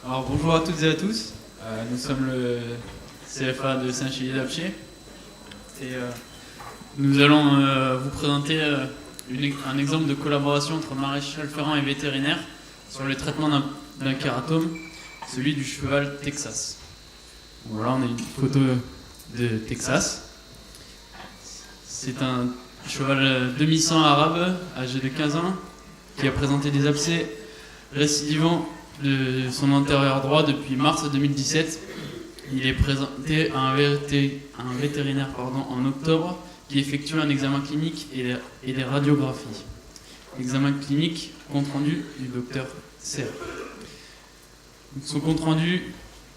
Alors bonjour à toutes et à tous, nous sommes le CFA de Saint-Chély-d'Apcher et nous allons vous présenter un exemple de collaboration entre maréchal ferrant et vétérinaire sur le traitement d'un kératome, celui du cheval Texas. Voilà, on a une photo de Texas. C'est un cheval demi-sang arabe âgé de 15 ans qui a présenté des abcès récidivants de son antérieur droit depuis mars 2017. Il est présenté à un vétérinaire en octobre qui effectue un examen clinique et des radiographies. Examen clinique, compte rendu du docteur Serre. Son compte rendu,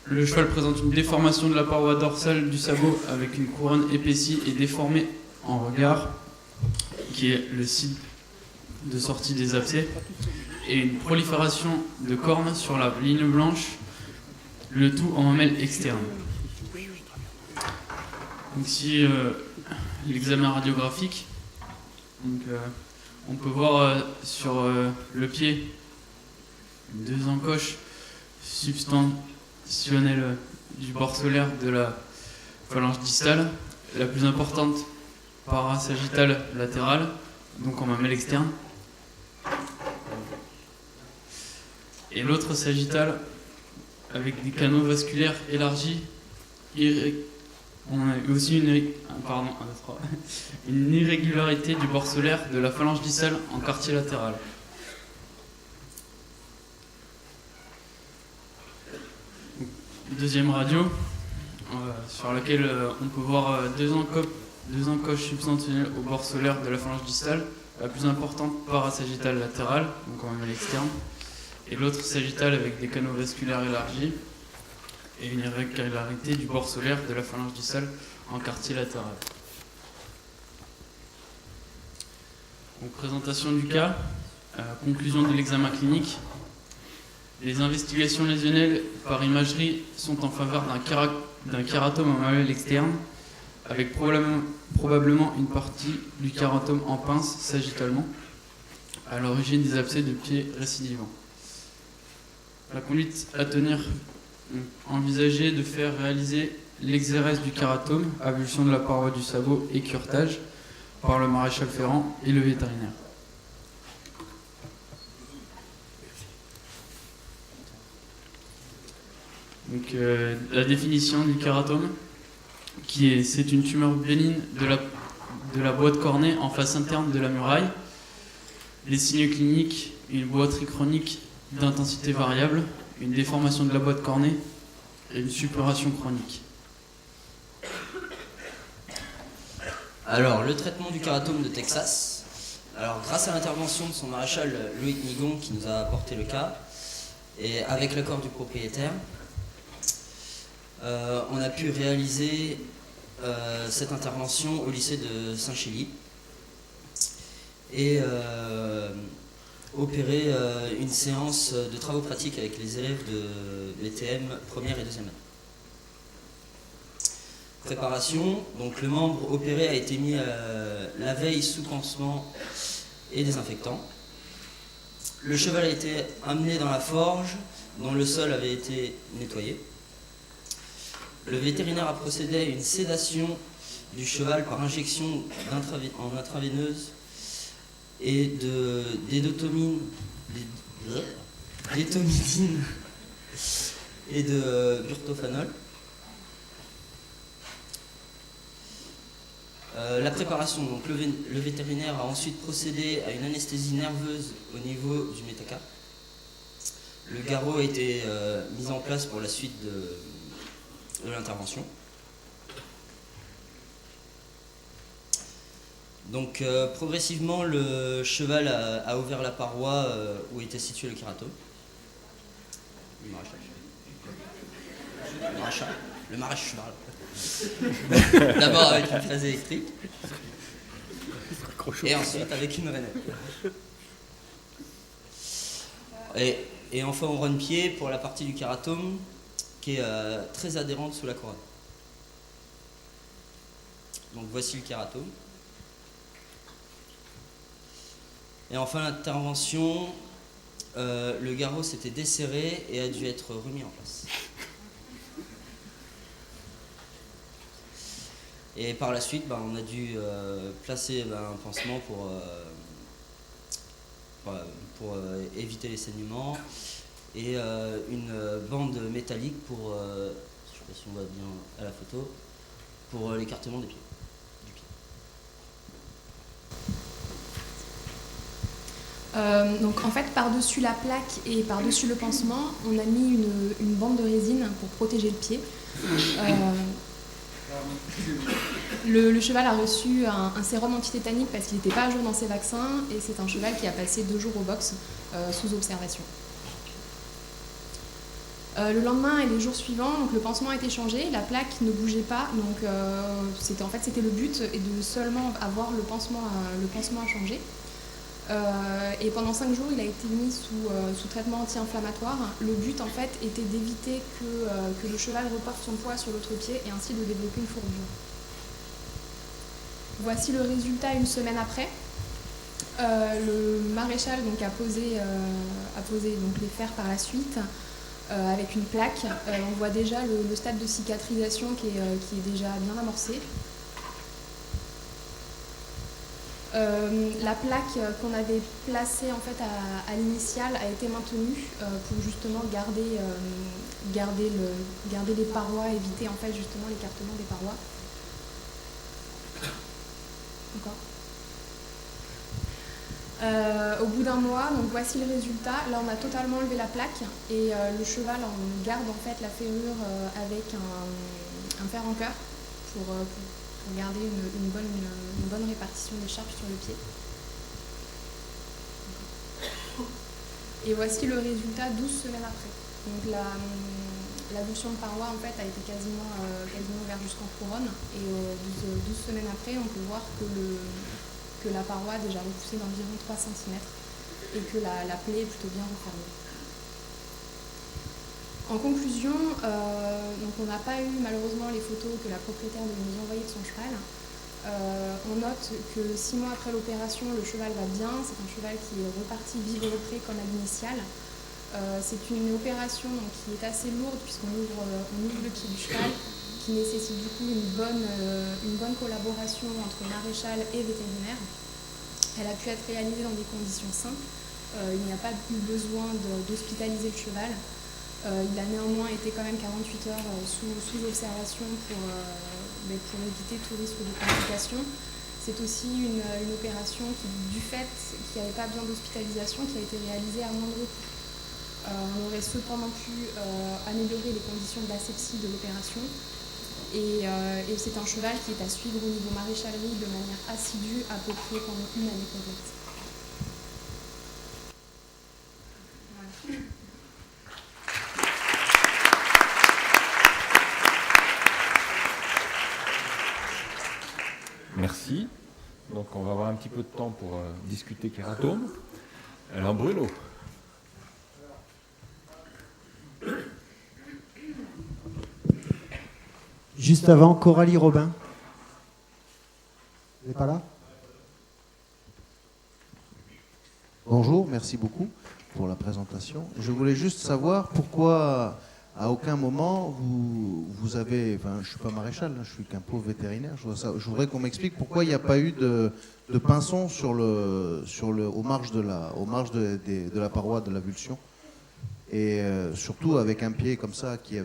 le cheval présente une déformation de la paroi dorsale du sabot avec une couronne épaissie et déformée en regard, qui est le site de sortie des abcès, et une prolifération de cornes sur la ligne blanche, le tout en mamelle externe. Donc ici, l'examen radiographique. Donc, on peut voir sur le pied deux encoches substantionnelles du bord solaire de la phalange distale, la plus importante parasagittale latérale, donc en mamelle externe, et l'autre sagittale avec des canaux vasculaires élargis. On a aussi une irrégularité du bord solaire de la phalange distale en quartier latéral. Deuxième radio, sur laquelle on peut voir deux encoches substantielles au bord solaire de la phalange distale, la plus importante parasagittale latérale, donc en mamelle externe, et l'autre sagittale avec des canaux vasculaires élargis et une irrégularité du bord solaire de la phalange distale en quartier latéral. Donc, présentation du cas, conclusion de l'examen clinique. Les investigations lésionnelles par imagerie sont en faveur d'un kératome en mamelle externe, avec probablement une partie du kératome en pince sagittalement, à l'origine des abcès de pied récidivants. La conduite à tenir, envisager de faire réaliser l'exérèse du kératome, avulsion de la paroi du sabot et curetage par le maréchal ferrant et le vétérinaire. Donc, la définition du kératome, c'est une tumeur bénigne de la boîte cornée en face interne de la muraille. Les signes cliniques, une boiterie chronique d'intensité variable, une déformation de la boîte cornée et une suppuration chronique. Alors, le traitement du kératome de Texas. Alors, grâce à l'intervention de son maréchal Loïc Nigon qui nous a apporté le cas, et avec l'accord du propriétaire, on a pu réaliser cette intervention au lycée de Saint-Chély et opérer une séance de travaux pratiques avec les élèves de BTM première et deuxième année. Préparation, donc le membre opéré a été mis la veille sous pansement et désinfectant. Le cheval a été amené dans la forge dont le sol avait été nettoyé. Le vétérinaire a procédé à une sédation du cheval par injection en intraveineuse et d'étomidine et de burtophanol. La préparation, donc le vétérinaire a ensuite procédé à une anesthésie nerveuse au niveau du métacarpe. Le garrot a été mis en place pour la suite de l'intervention. Donc progressivement, le cheval a ouvert la paroi où était situé le kératome. Le maréchal. D'abord avec une fraise électrique et ensuite avec une rainette. Et enfin on run-pied pour la partie du kératome qui est très adhérente sous la couronne. Donc voici le kératome. Et enfin l'intervention le garrot s'était desserré et a dû être remis en place. Et par la suite, on a dû placer un pansement pour éviter les saignements et une bande métallique pour, je ne sais pas si on voit bien à la photo, pour l'écartement des pieds. Donc en fait, par-dessus la plaque et par-dessus le pansement, on a mis une bande de résine pour protéger le pied. Le cheval a reçu un sérum antitétanique parce qu'il n'était pas à jour dans ses vaccins, et c'est un cheval qui a passé 2 jours au box sous observation. Le lendemain et les jours suivants, donc le pansement a été changé, la plaque ne bougeait pas, donc c'était le but, et de seulement avoir le pansement à changer. Et pendant 5 jours, il a été mis sous traitement anti-inflammatoire. Le but, en fait, était d'éviter que le cheval reporte son poids sur l'autre pied et ainsi de développer une fourbure. Voici le résultat une semaine après. Le maréchal donc, a posé donc, les fers par la suite avec une plaque. On voit déjà le stade de cicatrisation qui est déjà bien amorcé. La plaque qu'on avait placée en fait à l'initiale a été maintenue pour justement garder les parois, éviter en fait justement l'écartement des parois. Encore. Au bout d'un mois, donc voici le résultat. Là, on a totalement enlevé la plaque et le cheval, on garde en fait la ferrure avec un fer en cœur pour garder une bonne répartition des charges sur le pied. Et voici le résultat 12 semaines après. Donc l'ablution de paroi en fait a été quasiment ouverte jusqu'en couronne, et 12 semaines après, on peut voir que la paroi a déjà repoussé d'environ 3 cm et que la plaie est plutôt bien refermée. En conclusion, donc on n'a pas eu malheureusement les photos que la propriétaire devait nous envoyer de son cheval. On note que 6 mois après l'opération, le cheval va bien. C'est un cheval qui est reparti vivre au pré comme à l'initiale. C'est une opération donc, qui est assez lourde puisqu'on ouvre le pied du cheval, qui nécessite du coup une bonne collaboration entre maréchal et vétérinaire. Elle a pu être réalisée dans des conditions simples. Il n'y a pas eu besoin d'hospitaliser le cheval. Il a néanmoins été quand même 48 heures sous observation pour éviter tout risque de complications. C'est aussi une opération qui, du fait qu'il n'y avait pas besoin d'hospitalisation, qui a été réalisée à moindre coût. On aurait cependant pu améliorer les conditions d'asepsie de l'opération. Et c'est un cheval qui est à suivre au niveau maréchalerie de manière assidue à peu près pendant une année complète. Voilà. Merci. Donc on va avoir un petit peu de temps pour discuter kératome. Alors Bruno. Juste avant, Coralie Robin. Vous n'êtes pas là? Bonjour, merci beaucoup pour la présentation. Je voulais juste savoir pourquoi à aucun moment vous avez, enfin je ne suis pas maréchal, je suis qu'un pauvre vétérinaire, je voudrais qu'on m'explique pourquoi il n'y a pas eu de pinçon aux marges de la paroi de l'avulsion, et surtout avec un pied comme ça qui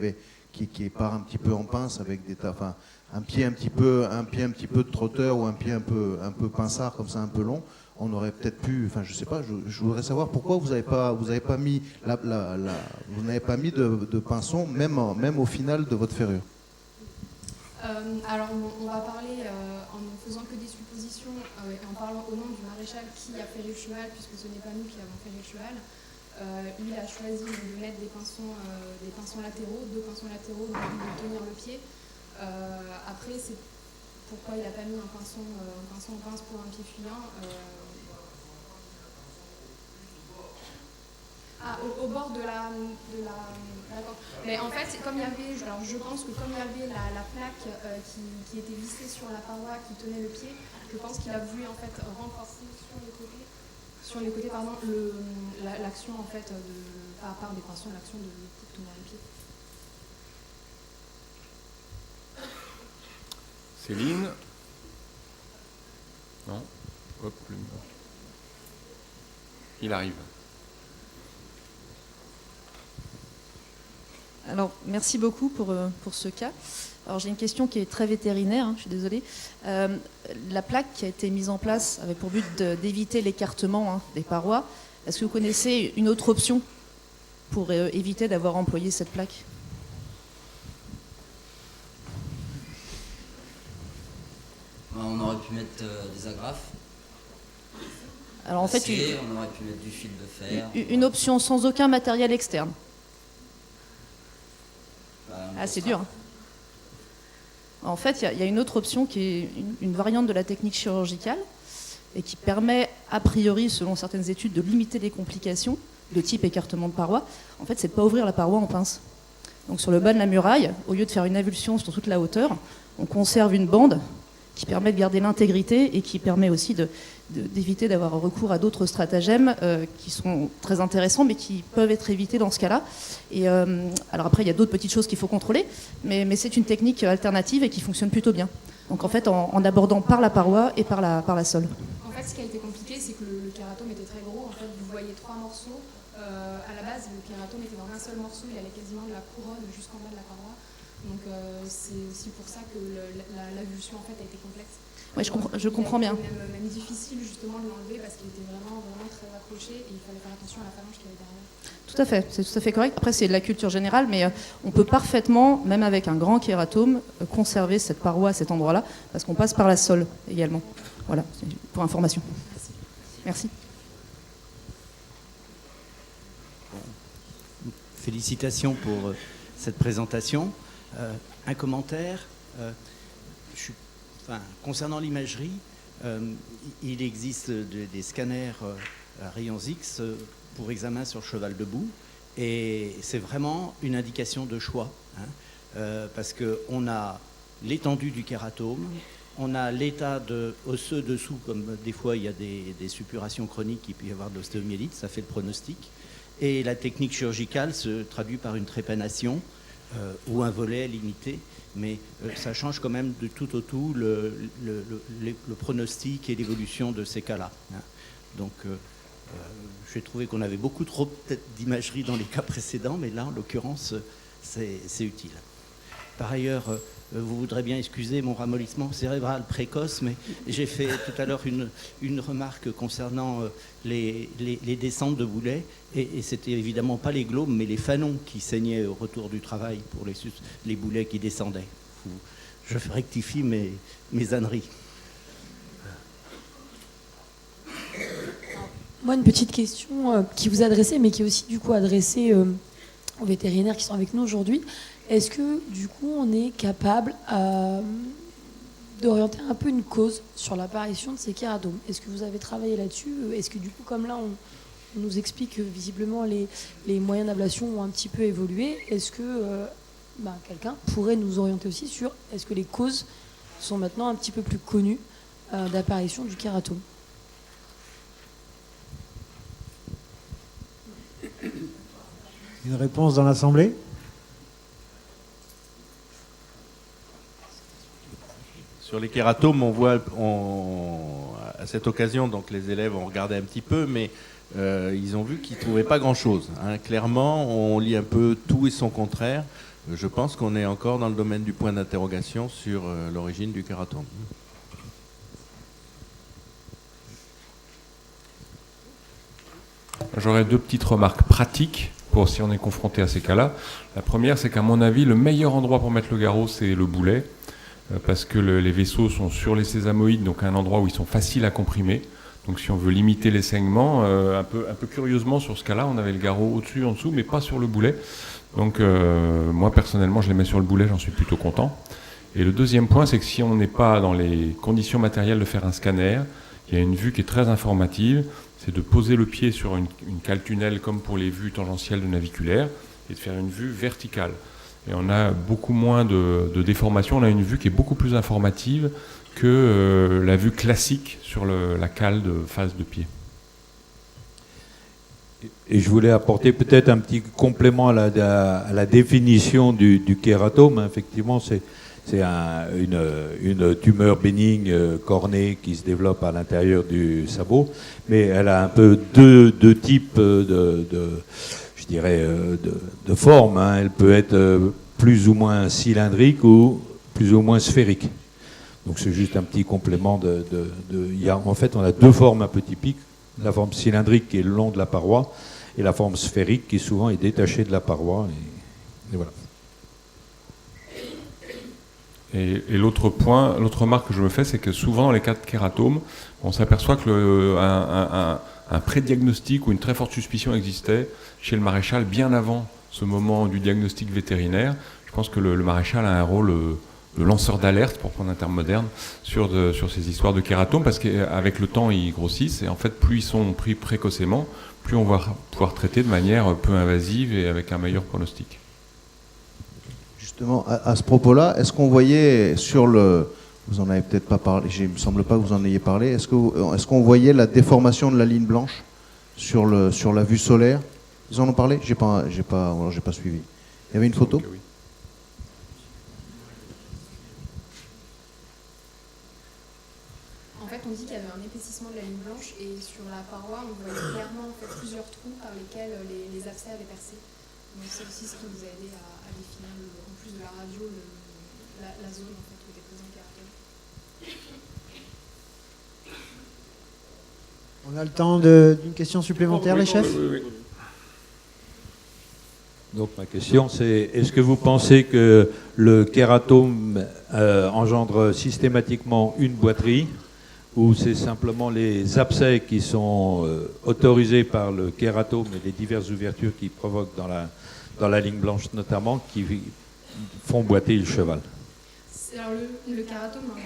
part un petit peu en pince avec un pied un petit peu de trotteur ou un pied un peu pinçard comme ça, un peu long. On aurait peut-être pu, enfin je sais pas, je voudrais savoir pourquoi vous n'avez pas mis de pinçon même au final de votre ferrure. Alors on va parler en ne faisant que des suppositions et en parlant au nom du maréchal qui a ferré le cheval, puisque ce n'est pas nous qui avons ferré le cheval. Il a choisi de mettre des pinçons latéraux, 2 pinçons latéraux pour tenir le pied. Après, c'est pourquoi il n'a pas mis un pinçon en pince pour un pied fuyant. Au bord de la d'accord. Mais en fait, comme il y avait, alors je pense que comme il y avait la plaque qui était vissée sur la paroi qui tenait le pied, je pense qu'il a voulu en fait renforcer sur les côtés Sur les côtés, pardon, l'action en fait, par part des poinçons, l'action pour tenir les pieds. Céline? Non? Hop, il arrive. Alors, merci beaucoup pour ce cas. Alors, j'ai une question qui est très vétérinaire, je suis désolée. La plaque qui a été mise en place avait pour but d'éviter l'écartement des parois. Est-ce que vous connaissez une autre option pour éviter d'avoir employé cette plaque? On aurait pu mettre des agrafes. Alors, en fait, on aurait pu mettre du fil de fer. une option sans aucun matériel externe. C'est dur. En fait, il y a une autre option qui est une variante de la technique chirurgicale et qui permet, a priori, selon certaines études, de limiter les complications de type écartement de paroi. En fait, c'est de ne pas ouvrir la paroi en pince. Donc sur le bas de la muraille, au lieu de faire une avulsion sur toute la hauteur, on conserve une bande qui permet de garder l'intégrité et qui permet aussi d'éviter d'avoir recours à d'autres stratagèmes qui sont très intéressants mais qui peuvent être évités dans ce cas-là. Et alors après, il y a d'autres petites choses qu'il faut contrôler, mais c'est une technique alternative et qui fonctionne plutôt bien. Donc en fait, en abordant par la paroi et par la sole. En fait, ce qui a été compliqué, c'est que le kératome était très gros. En fait, vous voyez 3 morceaux. À la base, le kératome était dans un seul morceau. Il allait quasiment de la couronne jusqu'en bas de la paroi. Donc c'est aussi pour ça que l'avulsion en fait a été complexe. Oui, je comprends bien. Même difficile justement de l'enlever parce qu'il était vraiment très accroché et il fallait faire attention à la phalange qu'il y avait derrière. Tout à fait, c'est tout à fait correct. Après, c'est de la culture générale, mais on peut parfaitement, même avec un grand kératome, conserver cette paroi à cet endroit-là, parce qu'on passe par la sole également. Voilà, pour information. Merci. Félicitations pour cette présentation. Un commentaire. Concernant l'imagerie, il existe des scanners à rayons X pour examen sur cheval debout, et c'est vraiment une indication de choix, parce qu'on a l'étendue du kératome, on a l'état osseux dessous, comme des fois il y a des suppurations chroniques, il peut y avoir de l'ostéomyélite, ça fait le pronostic, et la technique chirurgicale se traduit par une trépanation ou un volet limité, mais ça change quand même de tout au tout le pronostic et l'évolution de ces cas-là. Donc j'ai trouvé qu'on avait beaucoup trop peut-être d'imagerie dans les cas précédents, mais là en l'occurrence c'est utile. Par ailleurs, vous voudrez bien excuser mon ramollissement cérébral précoce, mais j'ai fait tout à l'heure une remarque concernant les descentes de boulets, et c'était évidemment pas les globes, mais les fanons qui saignaient au retour du travail pour les boulets qui descendaient. Je rectifie mes âneries. Moi, une petite question qui vous est adressée, mais qui est aussi du coup adressée aux vétérinaires qui sont avec nous aujourd'hui. Est-ce que du coup on est capable d'orienter un peu une cause sur l'apparition de ces kératomes? Est-ce que vous avez travaillé là-dessus? Est-ce que du coup, comme là on nous explique que visiblement les moyens d'ablation ont un petit peu évolué, est-ce que quelqu'un pourrait nous orienter aussi sur est-ce que les causes sont maintenant un petit peu plus connues d'apparition du kératome? Une réponse dans l'Assemblée? Sur les kératomes, on voit à cette occasion, donc les élèves ont regardé un petit peu, mais ils ont vu qu'ils ne trouvaient pas grand-chose. Clairement, on lit un peu tout et son contraire. Je pense qu'on est encore dans le domaine du point d'interrogation sur l'origine du kératome. J'aurais 2 petites remarques pratiques pour si on est confronté à ces cas-là. La première, c'est qu'à mon avis, le meilleur endroit pour mettre le garrot, c'est le boulet, parce que les vaisseaux sont sur les sésamoïdes, donc à un endroit où ils sont faciles à comprimer. Donc si on veut limiter les saignements, un peu curieusement sur ce cas-là, on avait le garrot au-dessus, en dessous, mais pas sur le boulet. Donc moi personnellement, je les mets sur le boulet, j'en suis plutôt content. Et le deuxième point, c'est que si on n'est pas dans les conditions matérielles de faire un scanner, il y a une vue qui est très informative, c'est de poser le pied sur une cale tunnel comme pour les vues tangentielles de naviculaire et de faire une vue verticale. Et on a beaucoup moins de déformation, on a une vue qui est beaucoup plus informative que la vue classique sur la cale de face de pied. Et je voulais apporter peut-être un petit complément à la définition du kératome. Effectivement, c'est une tumeur bénigne cornée qui se développe à l'intérieur du sabot, mais elle a un peu deux types je dirais, de forme. Elle peut être plus ou moins cylindrique ou plus ou moins sphérique. Donc c'est juste un petit complément en fait, on a deux formes un peu typiques. La forme cylindrique qui est le long de la paroi et la forme sphérique qui souvent est détachée de la paroi. Et voilà. Et l'autre remarque que je me fais, c'est que souvent dans les cas de kératome, on s'aperçoit qu'un pré-diagnostic ou une très forte suspicion existait chez le maréchal bien avant ce moment du diagnostic vétérinaire. Je pense que le maréchal a un rôle de lanceur d'alerte, pour prendre un terme moderne, sur ces histoires de kératome, parce qu'avec le temps, ils grossissent, et en fait, plus ils sont pris précocement, plus on va pouvoir traiter de manière peu invasive et avec un meilleur pronostic. Justement, à ce propos-là, est-ce qu'on voyait sur le... Vous en avez peut-être pas parlé, il me semble pas que vous en ayez parlé, est-ce qu'on voyait la déformation de la ligne blanche sur la vue solaire? Ils en ont parlé? J'ai pas suivi. Il y avait une photo? Oui. En fait, on dit qu'il y avait un épaississement de la ligne blanche et sur la paroi, on voyait clairement en fait, plusieurs trous par lesquels les abcès avaient percé. Donc c'est aussi ce qui nous a aidé à définir, en plus de la radio, la zone en fait, où était présent le kératome. On a le temps d'une question supplémentaire, les chefs? Oui. Donc ma question c'est, est-ce que vous pensez que le kératome engendre systématiquement une boiterie, ou c'est simplement les abcès qui sont autorisés par le kératome et les diverses ouvertures qu'il provoque dans la ligne blanche notamment, qui font boiter le cheval? Alors le kératome ne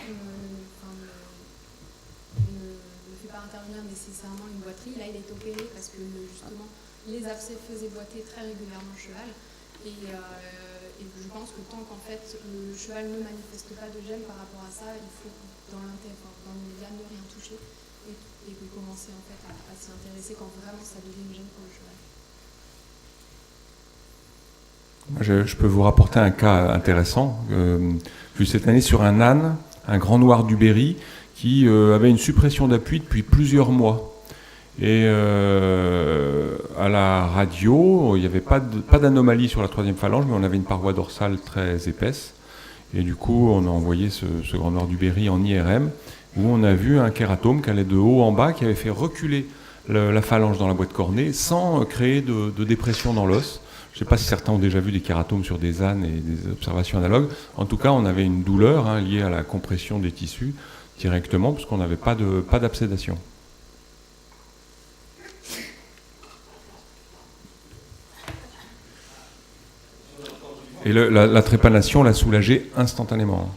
fait pas intervenir nécessairement une boiterie. Là, il est opéré parce que justement les abcès faisaient boiter très régulièrement le cheval. Et je pense que tant qu'en fait le cheval ne manifeste pas de gêne par rapport à ça, il faut dans l'immédiat ne rien toucher et commencer en fait à s'y intéresser quand vraiment ça devient une gêne pour le cheval. Je peux vous rapporter un cas intéressant. Vu cette année sur un âne, un grand noir du Berry, qui avait une suppression d'appui depuis plusieurs mois. Et à la radio, il n'y avait pas d'anomalie sur la troisième phalange, mais on avait une paroi dorsale très épaisse. Et du coup, on a envoyé ce grand noir du Berry en IRM, où on a vu un kératome qui allait de haut en bas, qui avait fait reculer la phalange dans la boîte cornée, sans créer de dépression dans l'os. Je ne sais pas si certains ont déjà vu des kératomes sur des ânes et des observations analogues. En tout cas, on avait une douleur liée à la compression des tissus directement, parce qu'on n'avait pas d'absédation. Et la trépanation l'a soulagé instantanément.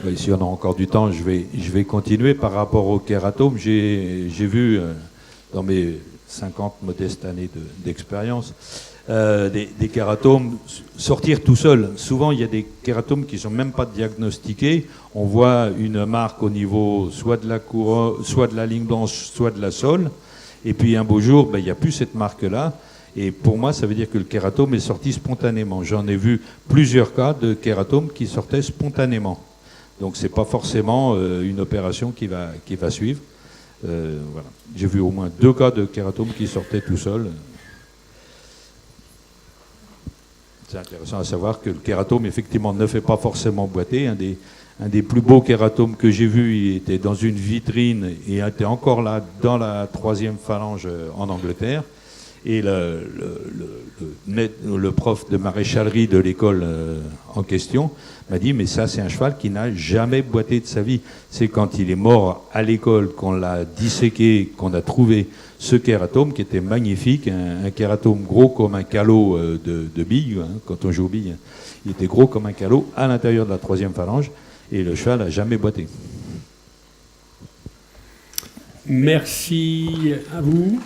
Oui, si on a encore du temps, je vais continuer par rapport au kératome. J'ai vu dans mes 50 modestes années d'expérience des kératomes sortir tout seuls. Souvent, il y a des kératomes qui ne sont même pas diagnostiqués. On voit une marque au niveau soit de la couronne, soit de la ligne blanche, soit de la sole. Et puis un beau jour, il n'y a plus cette marque-là. Et pour moi, ça veut dire que le kératome est sorti spontanément. J'en ai vu plusieurs cas de kératomes qui sortaient spontanément. Donc ce n'est pas forcément une opération qui va suivre. Voilà. J'ai vu au moins 2 cas de kératome qui sortaient tout seuls. C'est intéressant à savoir que le kératome, effectivement, ne fait pas forcément boiter. Un des plus beaux kératomes que j'ai vu, il était dans une vitrine et était encore là dans la 3e phalange en Angleterre. Et le prof de maréchalerie de l'école en question m'a dit, mais ça c'est un cheval qui n'a jamais boité de sa vie. C'est quand il est mort à l'école qu'on l'a disséqué, qu'on a trouvé ce kératome qui était magnifique, un kératome gros comme un calot de bille, quand on joue aux billes. Il était gros comme un calot à l'intérieur de la 3e phalange et le cheval n'a jamais boité. Merci à vous.